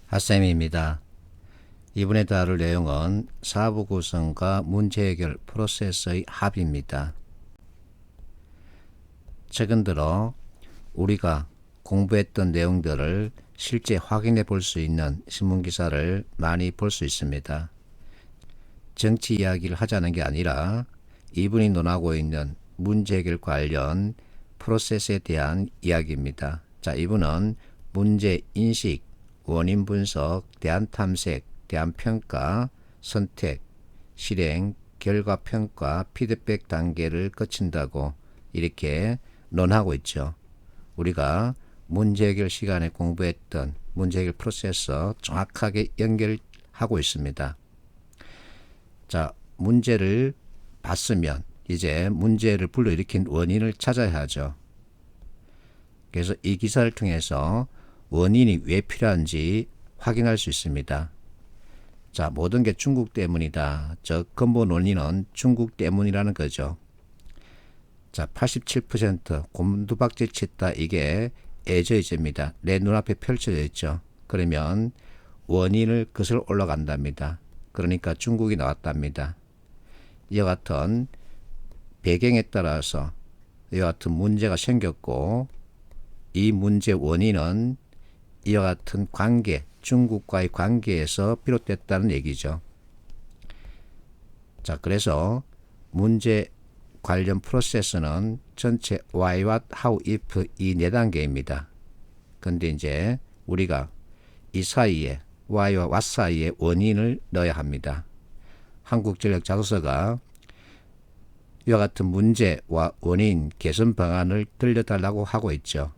핫쌤입니다. 이번에 다룰 내용은 사부 구성과 문제 해결 프로세스의 합입니다. 최근 들어 우리가 공부했던 내용들을 실제 확인해 볼 수 있는 신문기사를 많이 볼 수 있습니다. 정치 이야기를 하자는 게 아니라 이분이 논하고 있는 문제 해결 관련 프로세스에 대한 이야기입니다. 자, 이분은 문제 인식, 원인 분석, 대안 탐색, 대안 평가, 선택, 실행, 결과 평가, 피드백 단계를 거친다고 이렇게 논하고 있죠. 우리가 문제 해결 시간에 공부했던 문제 해결 프로세스 정확하게 연결하고 있습니다. 자, 문제를 봤으면 이제 문제를 불러일으킨 원인을 찾아야 하죠. 그래서 이 기사를 통해서 원인이 왜 필요한지 확인할 수 있습니다. 자, 모든 게 중국 때문이다. 저 근본 원인은 중국 때문이라는 거죠. 자, 87% 곰두박질 치다, 이게 애저이제입니다. 내 눈앞에 펼쳐져 있죠. 그러면 원인을 거슬러 올라간답니다. 그러니까 중국이 나왔답니다. 이와 같은 배경에 따라서 이와 같은 문제가 생겼고, 이 문제 원인은 이와 같은 관계, 중국과의 관계에서 비롯됐다는 얘기죠. 자, 그래서 문제 관련 프로세스는 전체 why, what, how, if 이 네 단계입니다. 근데 이제 우리가 이 사이에 why와 what 사이에 원인을 넣어야 합니다. 한국전력 자소서가 이와 같은 문제와 원인 개선 방안을 들려달라고 하고 있죠.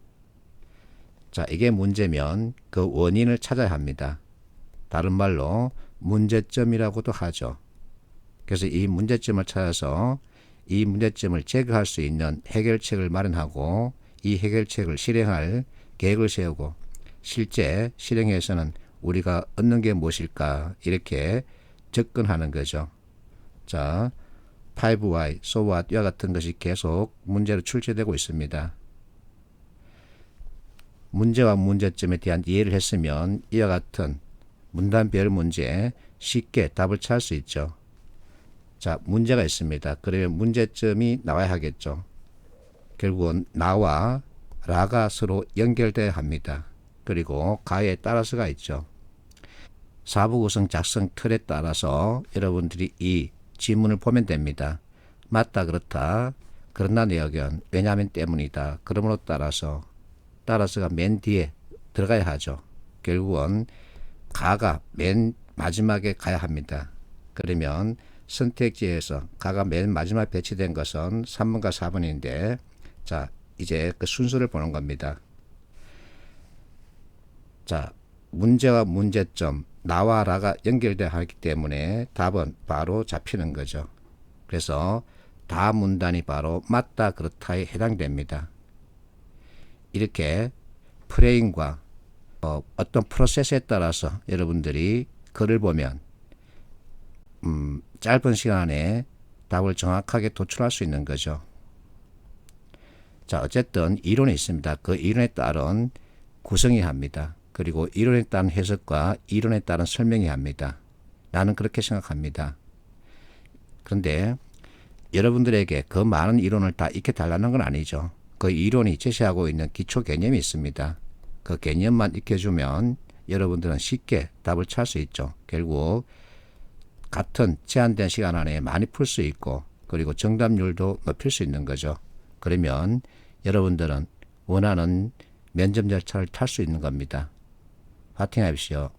자, 이게 문제면 그 원인을 찾아야 합니다. 다른 말로 문제점이라고도 하죠. 그래서 이 문제점을 찾아서 이 문제점을 제거할 수 있는 해결책을 마련하고, 이 해결책을 실행할 계획을 세우고, 실제 실행에서는 우리가 얻는 게 무엇일까, 이렇게 접근하는 거죠. 자, 5why, so what 이와 같은 것이 계속 문제로 출제되고 있습니다. 문제와 문제점에 대한 이해를 했으면 이와 같은 문단별 문제에 쉽게 답을 찾을 수 있죠. 자, 문제가 있습니다. 그러면 문제점이 나와야 하겠죠. 결국은 나와 라가 서로 연결돼야 합니다. 그리고 가에 따라서가 있죠. 사부 구성 작성 틀에 따라서 여러분들이 이 지문을 보면 됩니다. 맞다, 그렇다, 그러나 내 의견, 왜냐하면 때문이다, 그러므로 따라서가 맨 뒤에 들어가야 하죠. 결국은 가가 맨 마지막에 가야 합니다. 그러면 선택지에서 가가 맨 마지막에 배치된 것은 3번과 4번인데, 자, 이제 그 순서를 보는 겁니다. 자, 문제와 문제점, 나와 라가 연결되어 하기 때문에 답은 바로 잡히는 거죠. 그래서 다 문단이 바로 맞다, 그렇다에 해당됩니다. 이렇게 프레임과 어떤 프로세스에 따라서 여러분들이 글을 보면 짧은 시간에 답을 정확하게 도출할 수 있는 거죠. 자, 어쨌든 이론이 있습니다. 그 이론에 따른 구성이 합니다. 그리고 이론에 따른 해석과 이론에 따른 설명이 합니다. 나는 그렇게 생각합니다. 그런데 여러분들에게 그 많은 이론을 다 익혀 달라는 건 아니죠. 그 이론이 제시하고 있는 기초 개념이 있습니다. 그 개념만 익혀주면 여러분들은 쉽게 답을 찾을 수 있죠. 결국 같은 제한된 시간 안에 많이 풀 수 있고, 그리고 정답률도 높일 수 있는 거죠. 그러면 여러분들은 원하는 면접 절차를 탈 수 있는 겁니다. 파이팅 하십시오.